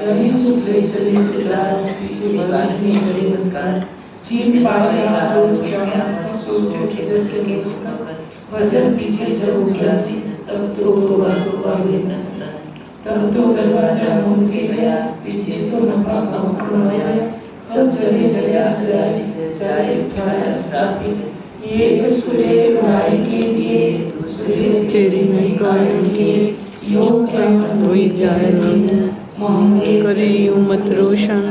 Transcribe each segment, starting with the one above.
रही सुख ले चले सिरदार, पीछे बाल में चले बदकार, चीन पाया रोज क्या सोते उठे के भजन पीछे जब हो गया तब तो तोबा वेदन, तब तो दरवाजा मूंद के गया, पीछे तो नफा का हुक्म आया, सब चले चले जाए जाए उठाया साफिर, एक सुरे उड़ाई के लिए दूसरे तेरी में कायम के, योग क्या मन हुई जाए मोहम्मद करी उम्मत रोशन।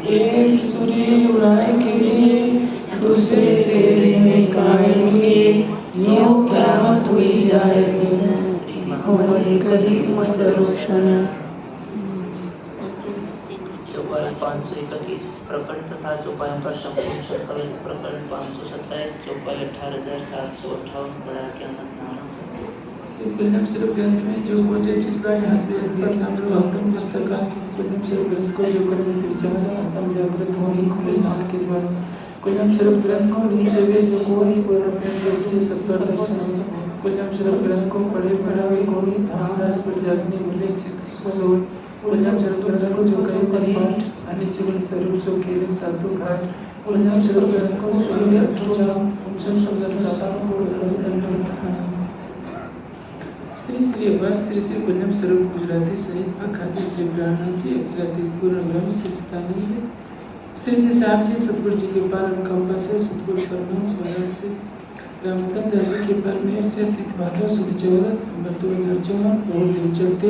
एक सुरे उड़ाई के लिए दूसरे तेरे में कायम के, योग क्या मत हुई जाए मोहम्मद करी उम्मत रोशन। चौपाई 531 प्रकरण तथा चौपाई का संपूर्ण संकलन प्रकरण 527 चौपाई 18,758 बड़ा क़यामत नामा कुलम सिर्फ ग्रंथ में जो बोले जिसका यहाँ से पर समझो हम पुस्तक का कुलम सिर्फ ग्रंथ को जो करने की विचार हम जागृत होने खुले हाथ के द्वारा कुलम सिर्फ ग्रंथ को नीचे वे जो कोई अपने जो सत्तर दर्शन कुलम सिर्फ ग्रंथ को पढ़े पढ़ावे कोई रामदास पर जागने मिले चित्त कुलम सिर्फ ग्रंथ को जो कहे करीब अनिश्चित स्वरूप सो केवल साधु घाट कुलम सिर्फ ग्रंथ को सूर्य पूजा उच्च सुंदर साता को दंड श्री श्री अब्बा श्री श्री कुलम स्वरूप गुजराती सहित अखाती श्री ब्राह्मण जी अचराती पूर्ण ब्रह्म सच्चिदानंद श्री जी साहब जी सतगुरु जी के पालन कंपा से सतगुरु परमांश महाराज से रामचंद्र जी के परमेश्वर से तिथवादो सुख चौदस संबत 2054 और दिन चलते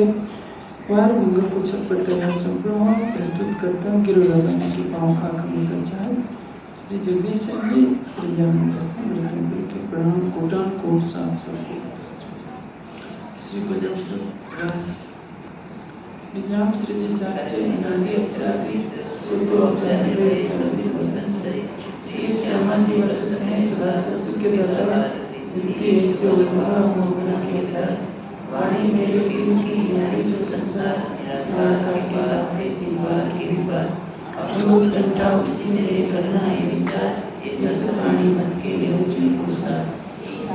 वार मंगल को छप्पर तैयार संपूर्ण प्रस्तुत करता हूँ गिरोराजा की पाँव का कम संचार श्री जगदीश चंद्र जी श्री ज्ञान के प्रणाम कोटान कोट सात सबको श्री निजाम श्री जी साचे नानी अक्षरादी सुतो अक्षरादी सभी श्री श्यामा जी वसत में सदा ससुर के दादा इनके जो विवाह मोहना के घर वाणी मेरे की न्याय जो संसार निराधार का केवल अपने दीवार की दीवार अपूर्व घंटा उसी मेरे करना ये विचार इस वाणी मत के लिए उजली पुरस्कार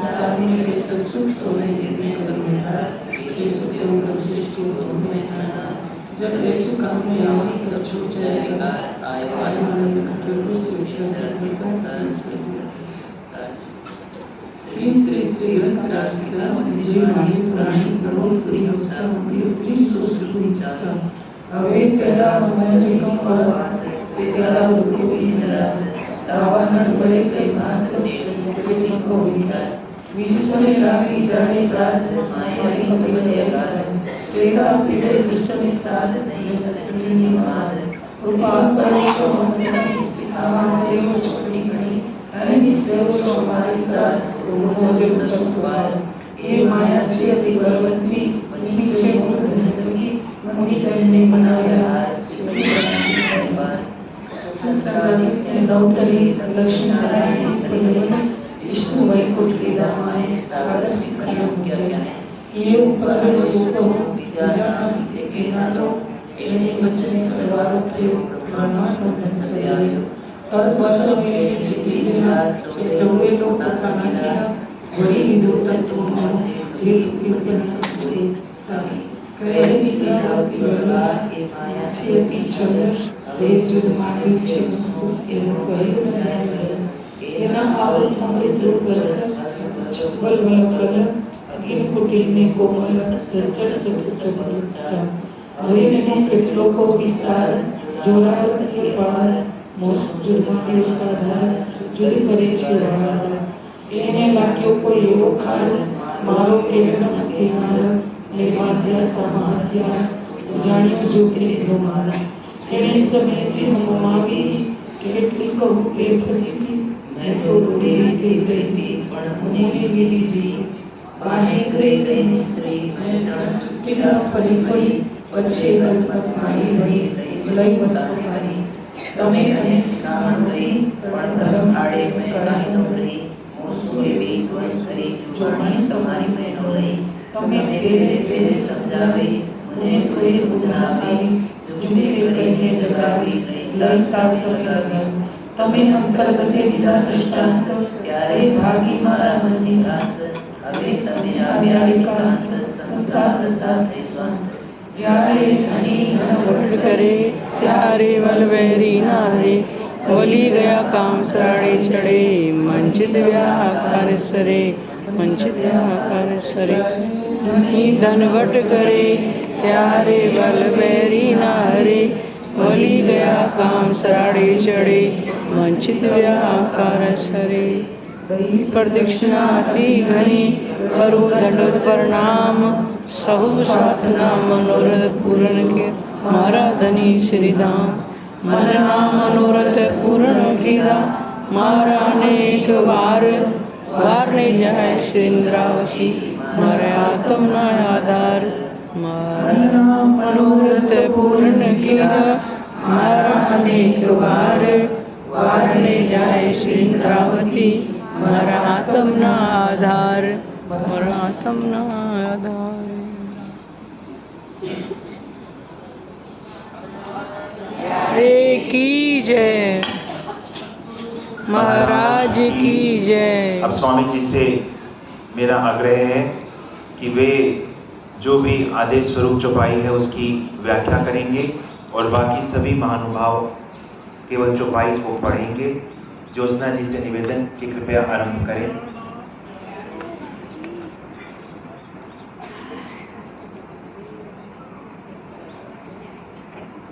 सारी मेरे सत्सुख सोने जिनमें करूँ धार ये सुखों का सृष्टि में खाना जब ऐसे काम में आवाज़ तब छूट जाएगा आनंद कठोर से विषय श्री श्री श्री ग्रंथ राशिका जय वाणी पुराणी प्रमोद प्रिय उत्सव प्रिय प्रिय सुसुखी चाचा अवे पैदा मुझे कम करवात पैदा दुखों की नरा दावा नट बड़े कई बात को विचार विश्व में रागी जाने प्रात माई कपिल याद तेरा पीड़े दुष्ट में साध नहीं माद रूपाल परोक्षो ममजनी सामान देव छोटी घड़ी अनेक सेव जो हमारे साथ मुझे चमकवार ये माया छे अपनी बलवंती नीचे मूल धनकी मुनि जन ने बनाया संसारी नौटरी लक्ष्मी नारायण पल्लवी विष्णु वैकुंठ की दामाएं सागर सिकंदर क्या ये ऊपर सुको जान के नातो एने बचने सवार थे ब्रह्मांड बंधन से आयो तब बस में जीती गया चौड़े लोग पकाना किया बड़ी विद्युत तत्वों जे दुखी उपनिषद साकी कहे की क्रांति वाला के माया छेती छल रे जुद मांगी छे मुसु एनो कहे न जाए एना आवत अमृत रूप रस छबल वलकल अगिन कुटिल ने कोमल चंचल चतुर बल हरे ने કેટલો કો વિસ્તાર જોરાવર કે પાર મોસ જુદમાં સાધાર જુદ કરે છે વાળા એને લાગ્યો કોઈ એવો ખાર મારો કેળનો કે મારો ને માધ્યા સમાધ્યા જાણ્યો જો કે એનો મારા એને સમય છે મમાવી કેટલી કહું કે ફજીલી मैं तो रूढ़ी रीति रहती पण मुनि गिरी जी काहे करे गई स्त्री मैं किला फरी फरी बच्चे गलपत मारी हरी लई वस्तुकारी तमे अनेक स्थान गई पण धर्म आड़े में कराई न रही मोसो एवी त्वच करी जोड़ी तुम्हारी में न रही तमे पेरे पेरे समझावे मुने कोई उतरावी जुने कहिए जगावी लई ताप तमे लगा तमे अंतर बते दीदा दृष्टांत त्यारे भागी मारा मननी रात हवे तमे आव्या एकांत संसार साथे स्वांत जाए धनी धनवट करे त्यारे बल बैरी नारे, बोली गया काम सराड़े चढ़े, वंचित व्याकार सरे, वंचित व्याकार सरे। धनी धनवट करे त्यारे बल बैरी नारे, बोली गया काम सराड़े चढ़े, वंचित व्याकार सरे। प्रदक्षिणा अति घनी करो दंडवत प्रणाम, सहु साधना मनोरथ पूर्ण के मारा धनी श्री धाम। मन नाम मनोरथ पूर्ण किया मारा अनेक बार, वार ने जाए श्री इंद्रावती मारे आत्म न आधार। मारा मनोरथ पूर्ण किया मारा अनेक बार, वार ने जाए श्री इंद्रावती मारा आत्म न आधार, मारा आत्म न आधार। रे की जय, महाराज की जय। अब स्वामी जी से मेरा आग्रह है कि वे जो भी आदेश स्वरूप चौपाई है उसकी व्याख्या करेंगे और बाकी सभी महानुभाव केवल चौपाई को पढ़ेंगे। ज्योत्सना जी से निवेदन कि कृपया आरंभ करें।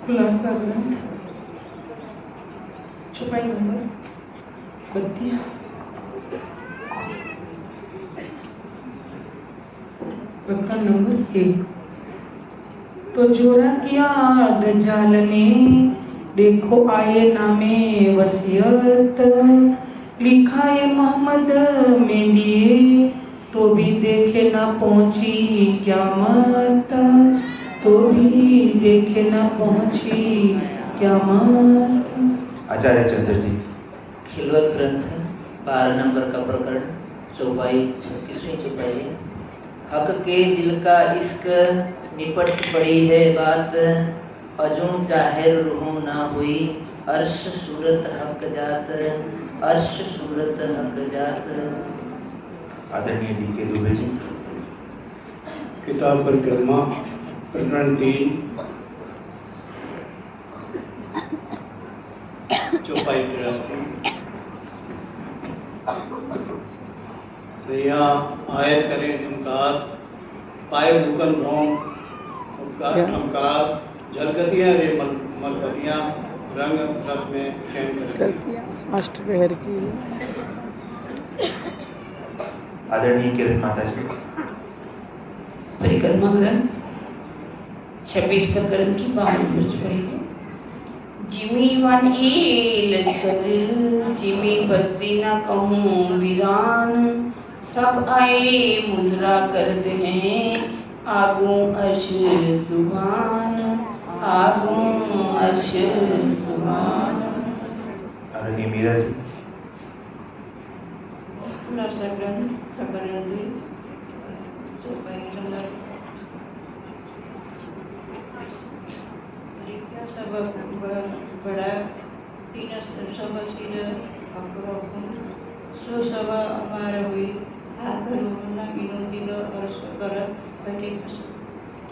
खुलासा ग्रंथ चौपाई नंबर 32, प्रकरण नंबर 1। तो जोरा किया दज्जाल ने, देखो आए नामे वसीयत, लिखा है मोहम्मद में दिए, तो भी देखे ना पहुंची क़यामत, तो भी देखे ना पहुंची क़यामत। आचार्य चंद्र जी। खिलवत ग्रंथ 12 नंबर का प्रकरण, चौपाई 36वीं चौपाई है। हक के दिल का इश्क निपट पड़ी है बात, अजूं जाहिर रूह ना हुई, अर्श सूरत हक जात, अर्श सूरत हक जात। आदरणीय डी के दुबे जी। किताब परिक्रमा प्रकरण 3, चौपाई 83। सैया आयत करें झुमकार, पाए भूकन भौम उपकार नमकार, झलकतियाँ रे मलकतियाँ, रंग रस में शयन करें। अष्टप्रहर की आदरणीय किरण माता जी। परिक्रमा ग्रंथ 26 प्रकरण की 52 नंबर चौपाई है। जिमी वन ए लश्कर, जिमी बस्ती न कहूँ वीरान, सब आए मुजरा करते हैं, आगू अर्श सुभान, आगू अर्श सुभान। आदरणीय मीरा जी। खुलासा ग्रंथ प्रकरण 2, चौपाई नंबर सब बड़ा 3 सब सिर हक हुकुम, सो सब अमार हुई, हाथ रोना विनोदी अर्श कर बैठे खस।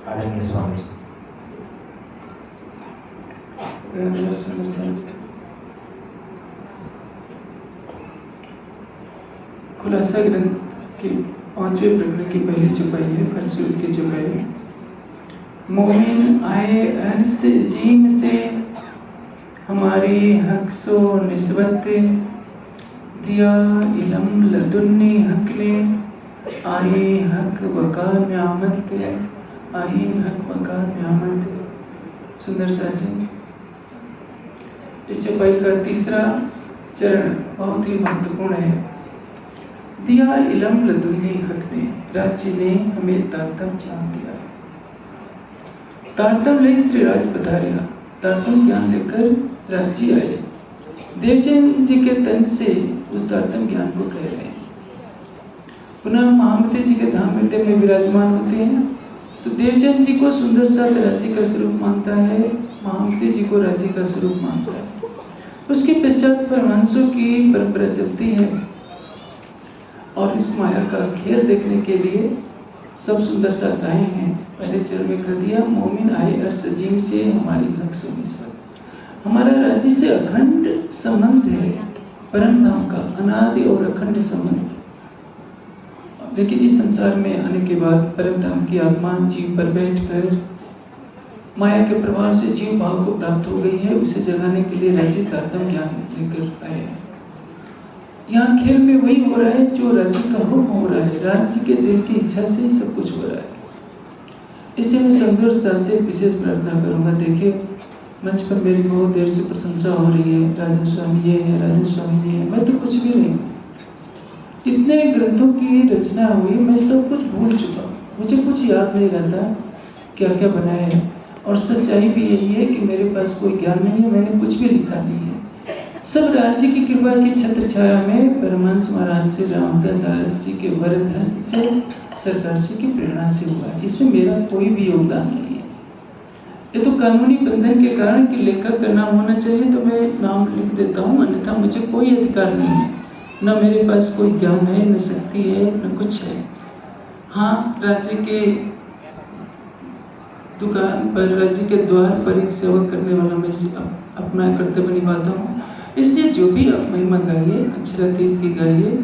आदरणीय स्वामी जी। खुलासा ग्रंथ की 5वें प्रकरण की पहली चौपाई है, फलसूरत की चौपाई है। मोमिन आए अर्श जीम से, हमारी हक सो निस्बत, दिया इलम लदुन्नी हक ने, आई हक वकार न्यामत, आई हक वकार न्यामत। सुंदर साजन। इस चौपाई का तीसरा चरण बहुत ही महत्वपूर्ण है। दिया इलम लदुन्नी हक ने, राज्य ने हमें तारतम ज्ञान दिया। तारतम ले श्री राज पधारिया, तारतम ज्ञान लेकर राज्य आए। देवजन जी के तन से उस तारतम ज्ञान को कह रहे हैं। पुनः महामती जी के धाम हृदय में विराजमान होते हैं, तो देवजन जी को सुंदर सा राज्य का स्वरूप मानता है, महामती जी को राज्य का स्वरूप मानता है। उसके पश्चात परमहंसों की परंपरा चलती है और इस माया का खेल देखने के लिए सब सुंदर साताएं हैं पहले चरण में कर दिया। मोमिन आए अर्श अजीम से हमारी हक सुनिश्चित। हमारा राज्य से अखंड संबंध है, परम धाम का अनादि और अखंड संबंध। लेकिन इस संसार में आने के बाद परम धाम की आत्मा जीव पर बैठकर माया के प्रभाव से जीव भाव को प्राप्त हो गई है। उसे जगाने के लिए राज्य का आत्म ज्ञान लेकर आए हैं। यहाँ खेल में वही हो रहा है जो राज्य का हुक्म हो रहा है। राज्य के दिल की इच्छा से ही सब कुछ हो रहा है। इसलिए मैं संतोष शाह से विशेष प्रार्थना करूंगा। देखिए, मंच पर मेरी बहुत देर से प्रशंसा हो रही है, राजन स्वामी ये है, राजन स्वामी ये है। मैं तो कुछ भी नहीं हूँ। इतने ग्रंथों की रचना हुई, मैं सब कुछ भूल चुका हूँ। मुझे कुछ याद नहीं रहता क्या क्या बनाया है। और सच्चाई भी यही है कि मेरे पास कोई ज्ञान नहीं है, मैंने कुछ भी लिखा नहीं है। सब राज्य की कृपा की छत्र छाया में परमहंस महाराज से रामदास जी के वरद हस्त से सरकार जी की प्रेरणा से हुआ। इसमें मेरा कोई भी योगदान नहीं है। ये तो कानूनी बंधन के कारण कि लेखक का नाम होना चाहिए तो मैं नाम लिख देता हूँ, अन्यथा मुझे कोई अधिकार नहीं है। न मेरे पास कोई ज्ञान है, न शक्ति है, न कुछ है। हाँ, राज्य के दुकान पर, राज्य के द्वार पर एक सेवा करने वाला मैं अपना कर्तव्य निभाता हूँ। इसलिए जो भी आप महिमा गाइए, अक्षरातीत की गाइए,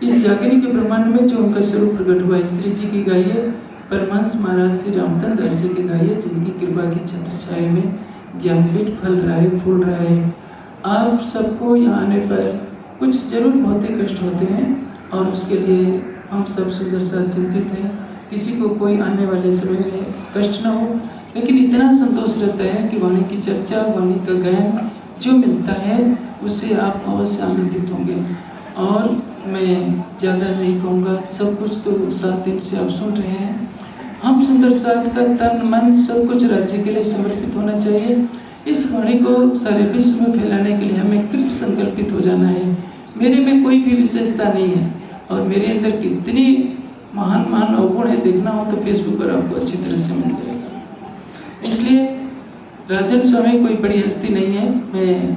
इस जागरण के ब्रह्मांड में जो उनका स्वरूप प्रकट हुआ, स्त्री जी की गाइए, परमहंस महाराज श्री रामदास जी की गाइए, जिनकी कृपा की छत्र छाया में ज्ञानपीठ फल रहा है, फूल रहा है। आप सबको यहाँ आने पर कुछ जरूर बहुत ही कष्ट होते हैं और उसके लिए हम सब सुंदर साथ चिंतित हैं। किसी को कोई आने वाले समय में कष्ट न हो, लेकिन इतना संतोष रहता है कि वाणी की चर्चा, वाणी का ज्ञान जो मिलता है उससे आप अवश्य आनंदित होंगे। और मैं ज़्यादा नहीं कहूँगा, सब कुछ तो 7 दिन से आप सुन रहे हैं। हम सुंदर साथ का तन मन सब कुछ राज्य के लिए समर्पित होना चाहिए। इस वाणी को सारे विश्व में फैलाने के लिए हमें कृत संकल्पित हो जाना है। मेरे में कोई भी विशेषता नहीं है और मेरे अंदर कितनी महान महान अवगुण है, देखना हो तो फेसबुक पर आपको अच्छी तरह से मिल जाएगा। इसलिए राजन स्वामी कोई बड़ी हस्ती नहीं है। मैं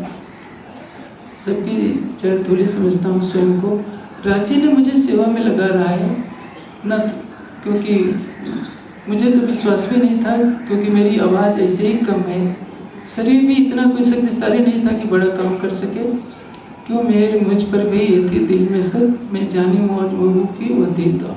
सबकी चरण धूली समझता हूँ स्वयं को। राज्य ने मुझे सेवा में लगा रहा है, न क्योंकि मुझे तो विश्वास भी नहीं था, क्योंकि मेरी आवाज़ ऐसे ही कम है, शरीर भी इतना कोई शक्तिशाली नहीं था कि बड़ा काम कर सके। क्यों मेरे मुझ पर भी ये थी दिल में सब, मैं जानी मौज वो की वो दिन तो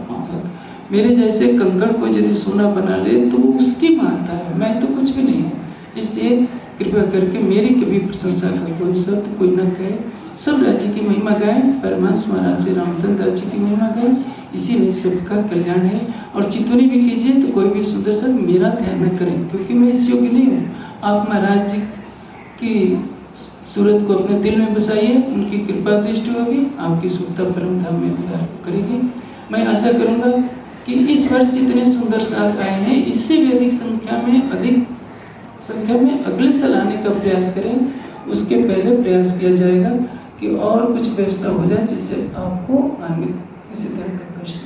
मेरे जैसे कंकड़ को यदि सोना बना ले तो वो उसकी मानता है, मैं तो कुछ भी नहीं हूँ। इसलिए कृपया करके मेरी कभी प्रशंसा का कोई शब्द कोई न कहे। सब राज्य की महिमा गाएं, परमहंस महाराज श्री रामदास जी की महिमा गाएं, इसी में सबका कल्याण है। और चितवनी भी कीजिए तो कोई भी सुंदर सा मेरा ध्यान न करें, क्योंकि मैं इस योग्य नहीं हूँ। आप महाराज जी की सूरत को अपने दिल में बसाइए, उनकी कृपा दृष्टि होगी, आपकी सुखता परम धाम में विहार करेगी। मैं आशा करूँगा कि इस वर्ष जितने सुंदर साथ आए हैं, इससे भी अधिक संख्या में अगले साल आने का प्रयास करें। उसके पहले प्रयास किया जाएगा कि और कुछ व्यवस्था हो जाए जिससे आपको आगे किसी तरह का कष्ट